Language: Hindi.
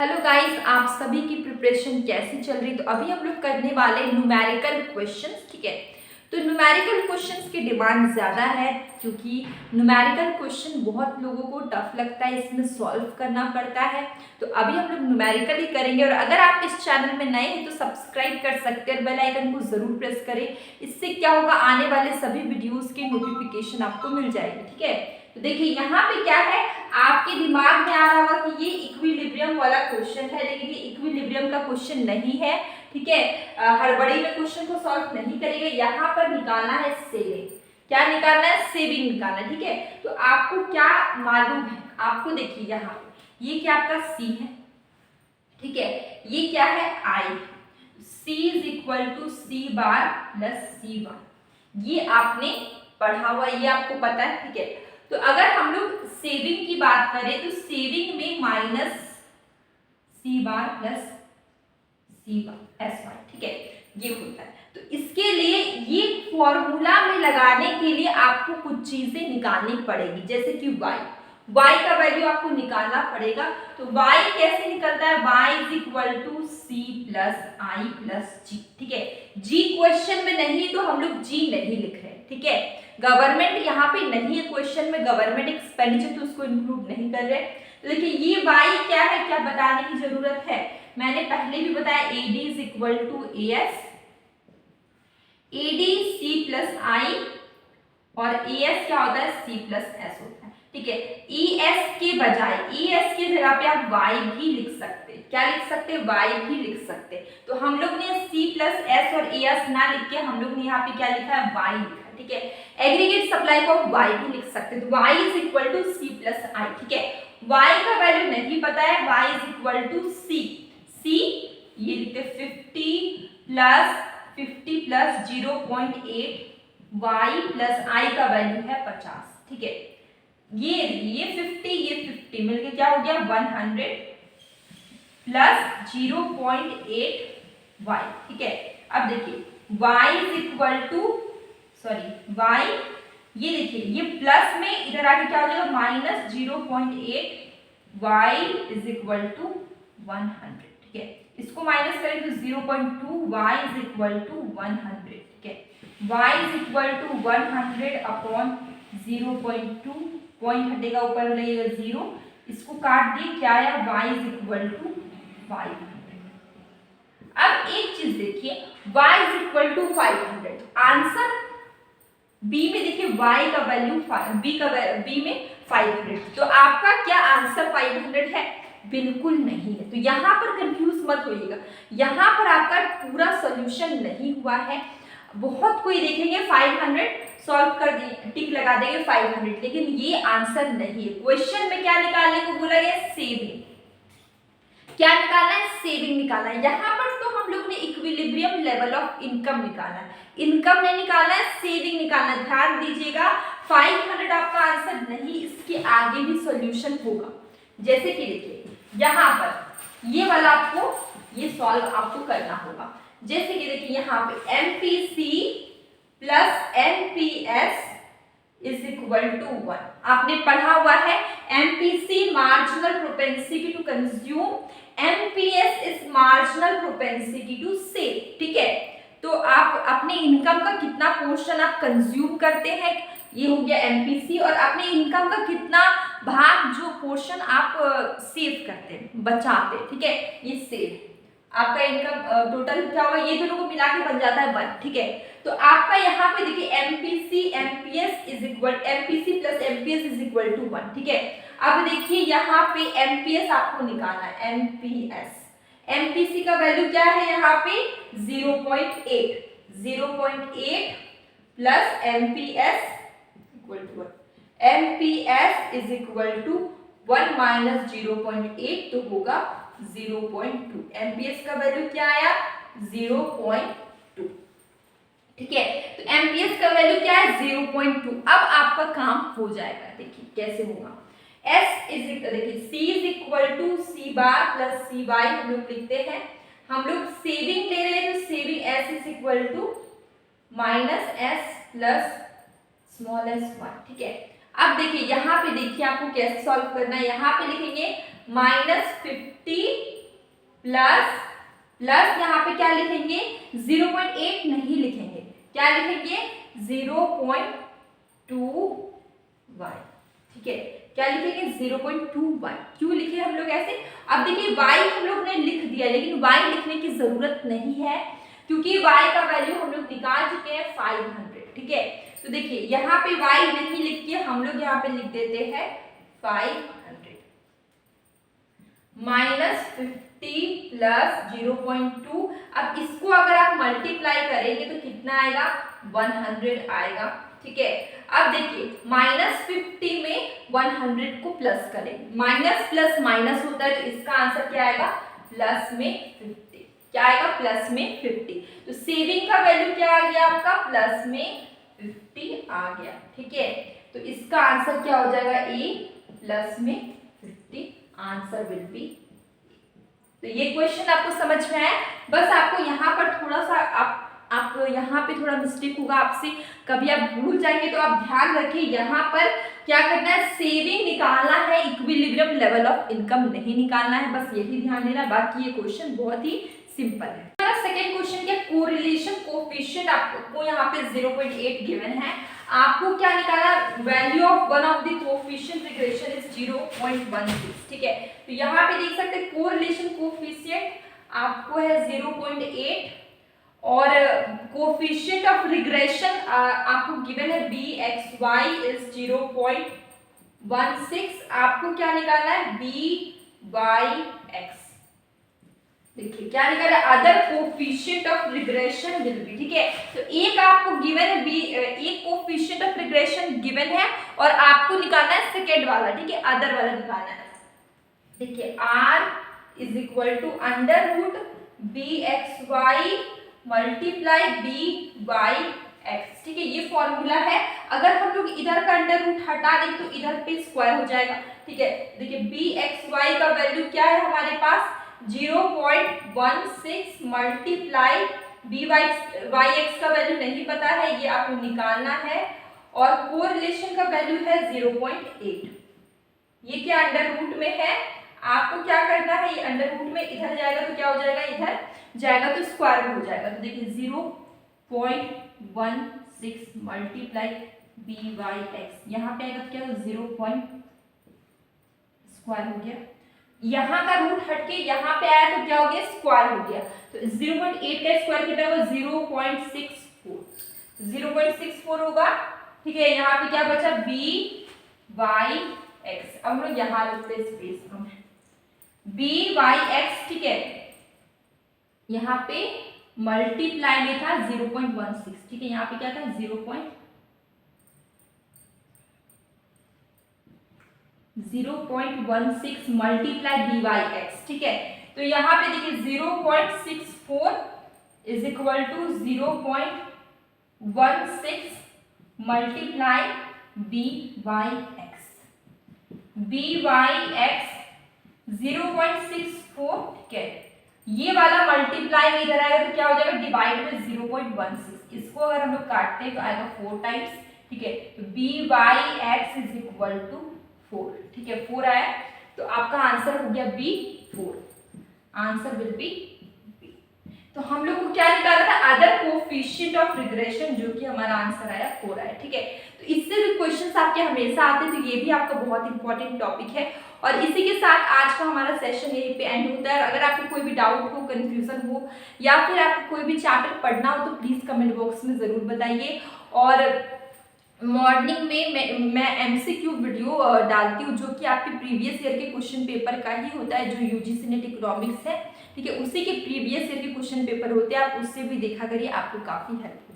हेलो गाइस, आप सभी की प्रिपरेशन कैसी चल रही? तो अभी हम लोग करने वाले न्यूमेरिकल क्वेश्चंस। ठीक है, तो न्यूमेरिकल क्वेश्चंस की डिमांड ज़्यादा है क्योंकि न्यूमेरिकल क्वेश्चन बहुत लोगों को टफ लगता है, इसमें सॉल्व करना पड़ता है। तो अभी हम लोग न्यूमेरिकल ही करेंगे। और अगर आप इस चैनल में नए हैं तो सब्सक्राइब कर सकते हैं और बेल आइकन को ज़रूर प्रेस करें। इससे क्या होगा, आने वाले सभी वीडियोज़ की नोटिफिकेशन आपको मिल जाएगी। ठीक है, तो देखिए यहाँ पे क्या है, आपके दिमाग में आ रहा होगा कि ये इक्विलिब्रियम वाला क्वेश्चन है, लेकिन ये इक्विलिब्रियम का क्वेश्चन नहीं है। ठीक है, हड़बड़ी में क्वेश्चन को सॉल्व नहीं करेंगे। यहाँ पर निकालना है सेविंग। क्या निकालना है? सेविंग निकालना है। ठीक है, तो आपको क्या मालूम है? आपको देखिए यहाँ ये क्या आपका सी है। ठीक है, ये क्या है? I. C is equal to C bar plus C bar, ये आपने पढ़ा हुआ, ये आपको पता है। ठीक है, तो अगर हम लोग सेविंग की बात करें तो सेविंग में माइनस सी बार प्लस सी बार एस बार, ठीक है, ये होता है। तो इसके लिए ये फॉर्मूला में लगाने के लिए आपको कुछ चीजें निकालनी पड़ेगी, जैसे कि y का वैल्यू आपको निकालना पड़ेगा। तो y कैसे निकलता है? y is equal to C plus I plus G. ठीक है, g क्वेश्चन में नहीं तो हम लोग g नहीं लिख रहे। ठीक है, गवर्नमेंट यहाँ पे नहीं है क्वेश्चन में, गवर्नमेंट एक्सपेंडिचर, तो उसको इंक्लूड नहीं कर रहे। तो देखिए ये y क्या है, क्या बताने की जरूरत है? मैंने पहले भी बताया AD is equal to AS, AD C plus I और AS क्या होता है? C प्लस S होता है। ठीक है, ES के बजाय, ES की जगह पे आप Y भी लिख सकते हैं। क्या लिख सकते हैं? Y भी लिख सकते हैं। तो हम लोग ने C प्लस S और AS ना लिख के हम लोग ने यहाँ पे क्या लिखा है? Y लिखा है। ठीक है, एग्रीगेट सप्लाई को आप Y भी लिख सकते हैं। तो Y is equal to C plus I। ठीक है, Y का वैल्यू नहीं पता है, Y is equal to C। C ये लिखते 50 प्लस 0.8, y प्लस आई का वैल्यू है 50। ठीक है, ये 50 मिलके क्या हो गया? 100 प्लस 0.8 y। ठीक है, अब देखिए y is equal to y, ये देखिए ये प्लस में इधर आके क्या हो जाएगा? Minus 0.8, y is equal to 100। ठीक है, इसको माइनस करें तो 0.2, y इज इक्वल टू 100। ठीक है, y is equal to 100 upon 0.2, point हटेगा ऊपर लगेगा 0, इसको काट दिए, क्या आया? y is equal to 500। अब एक चीज देखिए, y is equal to 500, answer B में देखिए y का वैल्यू बी में 500, तो आपका क्या आंसर 500 है? बिल्कुल नहीं है। तो यहाँ पर कंफ्यूज मत होइएगा, यहाँ पर आपका पूरा सॉल्यूशन नहीं हुआ है। बहुत कोई देखेंगे 500 सॉल्व कर दिए, टिक लगा देंगे 500, लेकिन ये आंसर नहीं है। क्वेश्चन में क्या निकालने को बोला गया? सेविंग। क्या निकालना है? सेविंग निकालना है। यहाँ पर तो हम लोग ने इक्विलिब्रियम लेवल ऑफ इनकम निकालना है, इनकम नहीं निकालना है, सेविंग निकालना है। ध्यान दीजिएगा, 500 आपका आंसर नहीं, इसके आगे भी सॉल्यूशन होगा। जैसे कि देखिए यहाँ पर ये वाला आपको ये सॉल्व आपको करना होगा। जैसे कि देखिए यहाँ पे MPC plus MPS is equal to 1, आपने पढ़ा हुआ है। MPC marginal propensity to consume, MPS is marginal propensity to save. ठीक है, तो आप अपने इनकम का कितना पोर्शन आप कंज्यूम करते हैं, ये हो गया MPC, और अपने इनकम का कितना भाग जो पोर्शन आप सेव करते हैं, बचाते हैं। ठीक है, ये सेव आपका इनकम टोटल क्या होगा? ये दोनों को मिला के बन जाता है 1। ठीक है, तो आपका यहाँ पे देखिए MPC MPS is equal, MPC plus MPS is equal to 1। ठीक है, अब देखिए यहाँ पे MPS आपको निकालना है, MPC का वैल्यू क्या है यहाँ पे? 0.8 plus MPS equal to 1, MPS is equal to 1 minus 0.8, तो होगा 0.2। MPS का वैल्यू क्या आया? 0.2। ठीक है, तो MPS का वैल्यू क्या है? 0.2। अब आपका काम हो जाएगा। देखिए कैसे होगा। S इज देखिए C is equal to C bar plus C by हम लोग लिखते हैं। हम लोग सेविंग ले रहे हैं तो saving S is equal to minus S plus small s 1। ठीक है, अब देखिए यहाँ पे देखिए आपको कैसे सॉल्व करना है। यहाँ पे लिखेंगे -50 प्लस प्लस यहाँ पे क्या लिखेंगे 0.8 नहीं लिखेंगे, क्या लिखेंगे 0.2y। ठीक है, क्या लिखेंगे 0.2y। क्यों लिखे हम लोग ऐसे? अब देखिए y हम लोग ने लिख दिया, लेकिन y लिखने की जरूरत नहीं है क्योंकि y का वैल्यू हम लोग निकाल चुके हैं 500। ठीक है, तो देखिए यहाँ पे y नहीं लिख के हम लोग यहाँ पे लिख देते हैं 500 -50 प्लस 0.2। अब इसको अगर आप मल्टीप्लाई करेंगे तो कितना आएगा 100 आएगा। ठीक है, अब देखिए -50 में 100 को प्लस करें, माइनस प्लस माइनस होता है तो इसका आंसर क्या आएगा प्लस में 50। क्या आएगा प्लस में 50। तो सेविंग का वैल्यू क्या आ गया आपका प्लस में 50 आ गया। ठीक है, तो इसका आंसर क्या हो जाएगा ए प्लस में 50 आंसर विल बी। तो ये क्वेश्चन आपको समझ में आया। बस आपको यहाँ पर थोड़ा सा आप यहाँ पे थोड़ा मिस्टेक होगा आपसे, कभी आप भूल जाएंगे तो आप ध्यान रखिए यहाँ पर क्या करना है सेविंग निकालना है, इक्विलिब्रियम लेवल ऑफ इनकम नहीं निकालना है, बस यही ध्यान देना। बाकी ये क्वेश्चन बहुत ही सिंपल है। सेकेंड क्वेश्चन क्या कोरिलेशन कोएफिशिएंट आपको यहाँ पे 0.8 गिवन है, आपको क्या निकालना value of one of the coefficient regression is 0.16। ठीक है, तो यहाँ पे देख सकते हैं कोरिलेशन कोएफिशिएंट आपको है 0.8 और कोएफिशिएंट ऑफ रिग्रेशन आपको गिवन है bxy इज 0.16। आपको क्या निकालना है byx। देखिए क्या निकाला other coefficient of regression will be. ठीक है, तो एक आपको गिवन है एक कोएफिशिएंट ऑफ रिग्रेशन गिवन है और आपको निकालना है सेकेंड वाला। ठीक है, अदर वाला निकालना है। देखिए r is equal to under root bxy multiply byx। ठीक है, ये फॉर्मूला है। अगर हम लोग इधर का अंडर रूट हटा दें तो इधर पे स्क्वायर हो जाएगा। ठीक है, देखिए bxy का वैल्यू क्या है हमारे पास 0.16 मल्टीप्लाई byx का वैल्यू नहीं पता है, ये आपको निकालना है और कोरिलेशन का वैल्यू है 0.8। ये क्या अंडर रूट में है, आपको क्या करना है ये अंडर रूट में इधर जाएगा तो क्या हो जाएगा इधर जाएगा तो स्क्वायर हो जाएगा। तो देखिए 0.16 मल्टीप्लाई byx यहाँ पे आएगा तो क्या हो 0. स्क्वायर हो गया, यहाँ का रूट हटके यहाँ पे आया तो क्या हो गया स्क्वायर हो गया। तो 0.8 का स्क्वायर कितना होगा 0.64 होगा। ठीक है, यहाँ पे क्या बचा byx। अब हम लोग यहाँ लिखते हैं स्पेस हम byx। ठीक है, यहाँ पे मल्टीप्लाई में था 0.16। ठीक है, यहाँ पे क्या था 0.16 मल्टीप्लाई byx। ठीक है, तो यहाँ पे देखिए 0.64 is equal to 0.16 multiply byx। byx 0.64। ठीक है, ये वाला मल्टीप्लाई में इधर आएगा तो क्या हो जाएगा डिवाइड में 0.16। इसको अगर हम लोग काटते हैं तो आएगा 4 टाइम्स। ठीक है, तो byx इज इक्वल टू 4। ठीक है, 4 आया तो आपका आंसर हो गया B 4। Answer will be B. तो हम लोग को क्या निकालना था अदर कोएफिशिएंट ऑफ रिग्रेशन, जो कि हमारा आंसर आया 4 आया। ठीक है, तो इससे भी क्वेश्चंस आपके हमेशा आते हैं, तो ये भी आपका बहुत इंपॉर्टेंट टॉपिक है। और इसी के साथ आज का हमारा सेशन यहीं पे एंड होता है। अगर आपको कोई भी डाउट हो, कंफ्यूजन हो या फिर आपको कोई भी चैप्टर पढ़ना हो तो प्लीज़ कमेंट बॉक्स में ज़रूर बताइए। और मॉर्निंग में मैं एमसीक्यू वीडियो डालती हूँ जो कि आपके प्रीवियस ईयर के क्वेश्चन पेपर का ही होता है, जो यूजीसी नेट इकोनॉमिक्स है। ठीक है, उसी के प्रीवियस ईयर के क्वेश्चन पेपर होते हैं, आप उससे भी देखा करिए, आपको काफ़ी हेल्प